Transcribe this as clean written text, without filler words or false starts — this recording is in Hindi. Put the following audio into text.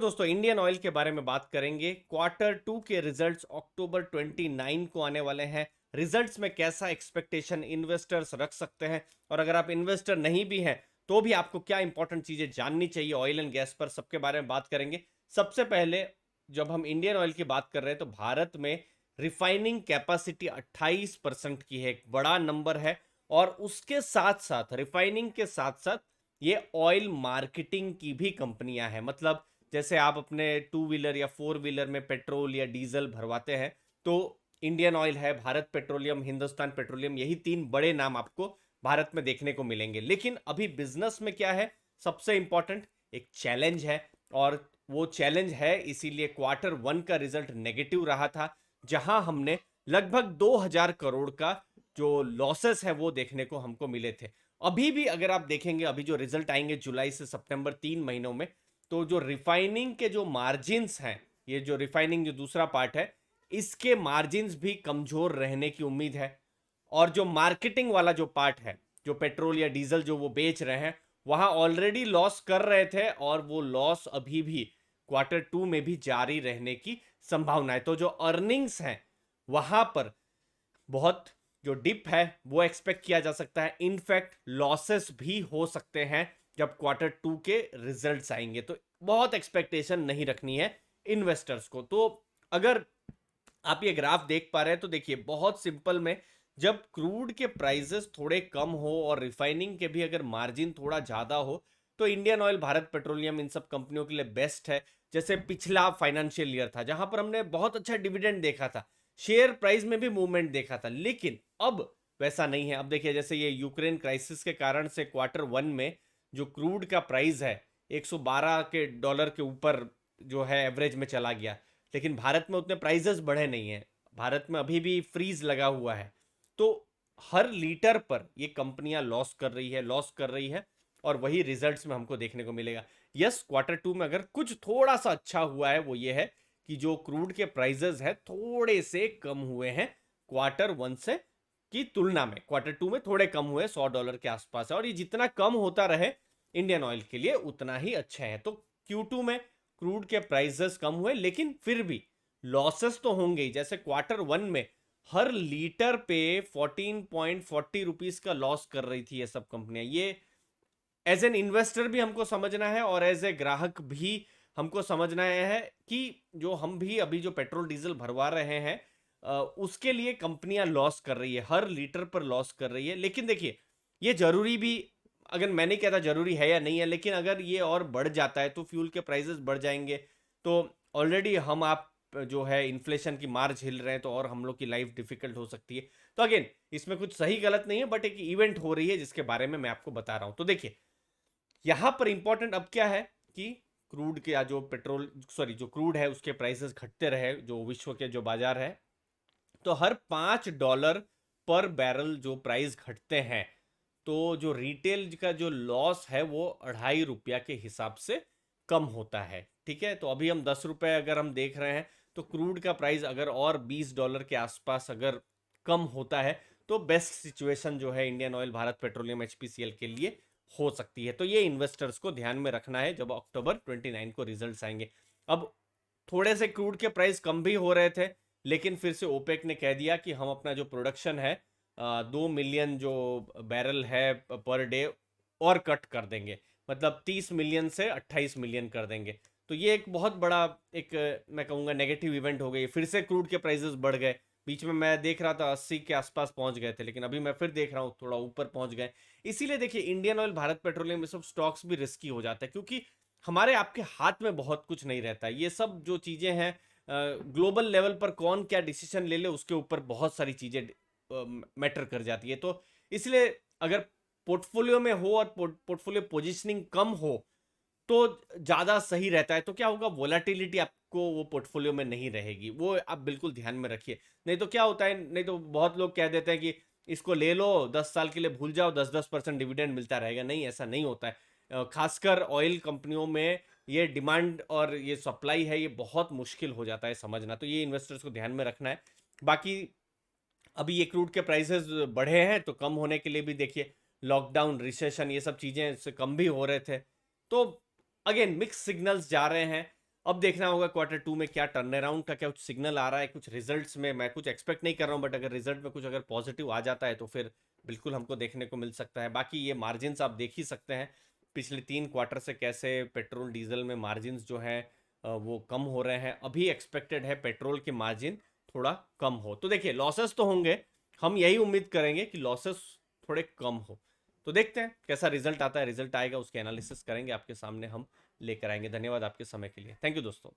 दोस्तों इंडियन ऑयल के बारे में बात करेंगे। क्वार्टर टू के रिजल्ट्स अक्टूबर 29 को आने वाले हैं। रिजल्ट्स में कैसा एक्सपेक्टेशन इन्वेस्टर्स रख सकते हैं, और अगर आप इन्वेस्टर नहीं भी हैं तो भी आपको क्या इंपॉर्टेंट चीजें जाननी चाहिए ऑयल एंड गैस पर, सबके बारे में बात करेंगे। सबसे पहले जब हम इंडियन ऑयल की बात कर रहे हैं तो भारत में रिफाइनिंग कैपेसिटी 28% की है, एक बड़ा नंबर है। और उसके साथ साथ रिफाइनिंग के साथ साथ ये ऑयल मार्केटिंग की भी कंपनियां हैं। मतलब जैसे आप अपने टू व्हीलर या फोर व्हीलर में पेट्रोल या डीजल भरवाते हैं तो इंडियन ऑयल है, भारत पेट्रोलियम, हिंदुस्तान पेट्रोलियम, यही तीन बड़े नाम आपको भारत में देखने को मिलेंगे। लेकिन अभी बिजनेस में क्या है, सबसे इंपॉर्टेंट एक चैलेंज है। और वो चैलेंज है, इसीलिए क्वार्टर वन का रिजल्ट नेगेटिव रहा था, जहां हमने लगभग 2000 करोड़ का जो लॉसेस है वो देखने को हमको मिले थे। अभी भी अगर आप देखेंगे, अभी जो रिजल्ट आएंगे जुलाई से सितंबर 3 महीनों में, तो जो रिफाइनिंग के जो मार्जिन्स हैं, ये जो रिफाइनिंग जो दूसरा पार्ट है, इसके मार्जिन्स भी कमजोर रहने की उम्मीद है। और जो मार्केटिंग वाला जो पार्ट है, जो पेट्रोल या डीजल जो वो बेच रहे हैं, वहां ऑलरेडी लॉस कर रहे थे और वो लॉस अभी भी क्वार्टर टू में भी जारी रहने की संभावना है। तो जो अर्निंग्स हैं वहां पर बहुत जो डिप है वो एक्सपेक्ट किया जा सकता है। इनफैक्ट लॉसेस भी हो सकते हैं जब क्वार्टर टू के रिजल्ट्स आएंगे। तो बहुत एक्सपेक्टेशन नहीं रखनी है इन्वेस्टर्स को। तो अगर आप ये ग्राफ देख पा रहे हैं तो देखिए, बहुत सिंपल में, जब क्रूड के प्राइसेस थोड़े कम हो और रिफाइनिंग के भी अगर मार्जिन थोड़ा ज़्यादा हो तो इंडियन ऑयल, भारत पेट्रोलियम, इन सब कंपनियों के लिए बेस्ट है। जैसे पिछला फाइनेंशियल ईयर था जहां पर हमने बहुत अच्छा डिविडेंड देखा था, शेयर प्राइस में भी मूवमेंट देखा था। लेकिन अब वैसा नहीं है। अब देखिए, जैसे ये यूक्रेन क्राइसिस के कारण से क्वार्टर वन में जो क्रूड का प्राइस है 112 के डॉलर के ऊपर जो है एवरेज में चला गया। लेकिन भारत में उतने प्राइजेस बढ़े नहीं हैं, भारत में अभी भी फ्रीज लगा हुआ है। तो हर लीटर पर ये कंपनियां लॉस कर रही है, लॉस कर रही है, और वही रिजल्ट्स में हमको देखने को मिलेगा। यस, क्वार्टर टू में अगर कुछ थोड़ा सा अच्छा हुआ है वो ये है कि जो क्रूड के प्राइजेस है थोड़े से कम हुए हैं क्वार्टर वन से की तुलना में। क्वार्टर टू में थोड़े कम हुए, $100 के आसपास है, और ये जितना कम होता रहे इंडियन ऑयल के लिए उतना ही अच्छा है। तो Q2 में क्रूड के प्राइसेस कम हुए, लेकिन फिर भी लॉसेस तो होंगे ही। जैसे क्वार्टर वन में हर लीटर पे 14.40 रुपीज का लॉस कर रही थी ये सब कंपनियां। ये एज एन इन्वेस्टर भी हमको समझना है और एज ए ग्राहक भी हमको समझना है कि जो हम भी अभी जो पेट्रोल डीजल भरवा रहे हैं उसके लिए कंपनियां लॉस कर रही है, हर लीटर पर लॉस कर रही है। लेकिन देखिए, ये जरूरी भी, अगर मैं नहीं कहता जरूरी है या नहीं है, लेकिन अगर ये और बढ़ जाता है तो फ्यूल के प्राइसेस बढ़ जाएंगे। तो ऑलरेडी हम आप जो है इन्फ्लेशन की मार झेल रहे हैं, तो और हम लोग की लाइफ डिफिकल्ट हो सकती है। तो अगेन, इसमें कुछ सही गलत नहीं है, बट एक इवेंट हो रही है जिसके बारे में मैं आपको बता रहा हूं। तो देखिए, यहां पर इंपॉर्टेंट अब क्या है कि क्रूड के या जो पेट्रोल, सॉरी, जो क्रूड है उसके प्राइसेस घटते रहे, जो विश्व के जो बाजार है, तो हर $5 पर बैरल जो प्राइस घटते हैं तो जो रिटेल का जो लॉस है वो ₹2.5 के हिसाब से कम होता है। ठीक है, तो अभी हम ₹10 अगर हम देख रहे हैं, तो क्रूड का प्राइस अगर और $20 के आसपास अगर कम होता है तो बेस्ट सिचुएशन जो है Indian oil, Bharat petroleum, HPCL के लिए हो सकती है। तो ये इन्वेस्टर्स को ध्यान में रखना है जब अक्टूबर 29 को रिजल्ट्स आएंगे। अब थोड़े से क्रूड के प्राइस कम भी हो रहे थे, लेकिन फिर से ओपेक ने कह दिया कि हम अपना जो प्रोडक्शन है 2 मिलियन जो बैरल है पर डे और कट कर देंगे। मतलब 30 मिलियन से 28 मिलियन कर देंगे। तो ये एक बहुत बड़ा, एक मैं कहूँगा नेगेटिव इवेंट हो गई। फिर से क्रूड के प्राइसेस बढ़ गए। बीच में मैं देख रहा था 80 के आसपास पहुंच गए थे, लेकिन अभी मैं फिर देख रहा हूँ थोड़ा ऊपर पहुंच गए। इसीलिए देखिए, इंडियन ऑयल, भारत पेट्रोलियम, ये सब स्टॉक्स भी रिस्की हो जाता है, क्योंकि हमारे आपके हाथ में बहुत कुछ नहीं रहता। ये सब जो चीज़ें हैं ग्लोबल लेवल पर कौन क्या डिसीजन ले ले उसके ऊपर बहुत सारी चीज़ें मैटर कर जाती है। तो इसलिए अगर पोर्टफोलियो में हो और पोर्टफोलियो पोजीशनिंग कम हो तो ज़्यादा सही रहता है। तो क्या होगा, वोलाटिलिटी आपको वो पोर्टफोलियो में नहीं रहेगी, वो आप बिल्कुल ध्यान में रखिए। नहीं तो क्या होता है, नहीं तो बहुत लोग कह देते हैं कि इसको ले लो, 10 साल के लिए भूल जाओ, 10-10% डिविडेंड मिलता रहेगा। नहीं, ऐसा नहीं होता है। खासकर ऑयल कंपनियों में ये डिमांड और ये सप्लाई है, ये बहुत मुश्किल हो जाता है समझना। तो ये इन्वेस्टर्स को ध्यान में रखना है। बाकी अभी ये क्रूड के प्राइसेस बढ़े हैं, तो कम होने के लिए भी देखिए, लॉकडाउन, रिसेशन, ये सब चीज़ें इससे कम भी हो रहे थे। तो अगेन मिक्स सिग्नल्स जा रहे हैं। अब देखना होगा क्वार्टर टू में क्या टर्न अराउंड का क्या कुछ सिग्नल आ रहा है, कुछ रिजल्ट्स में मैं कुछ एक्सपेक्ट नहीं कर रहा हूँ, बट अगर रिजल्ट में कुछ अगर पॉजिटिव आ जाता है तो फिर बिल्कुल हमको देखने को मिल सकता है। बाकी ये मार्जिन आप देख ही सकते हैं पिछले 3 क्वार्टर से कैसे पेट्रोल डीजल में मार्जिन जो है वो कम हो रहे हैं। अभी एक्सपेक्टेड है पेट्रोल के मार्जिन थोड़ा कम हो, तो देखिए लॉसेस तो होंगे, हम यही उम्मीद करेंगे कि लॉसेस थोड़े कम हो। तो देखते हैं कैसा रिजल्ट आता है, रिजल्ट आएगा उसके एनालिसिस करेंगे, आपके सामने हम लेकर आएंगे। धन्यवाद आपके समय के लिए, थैंक यू दोस्तों।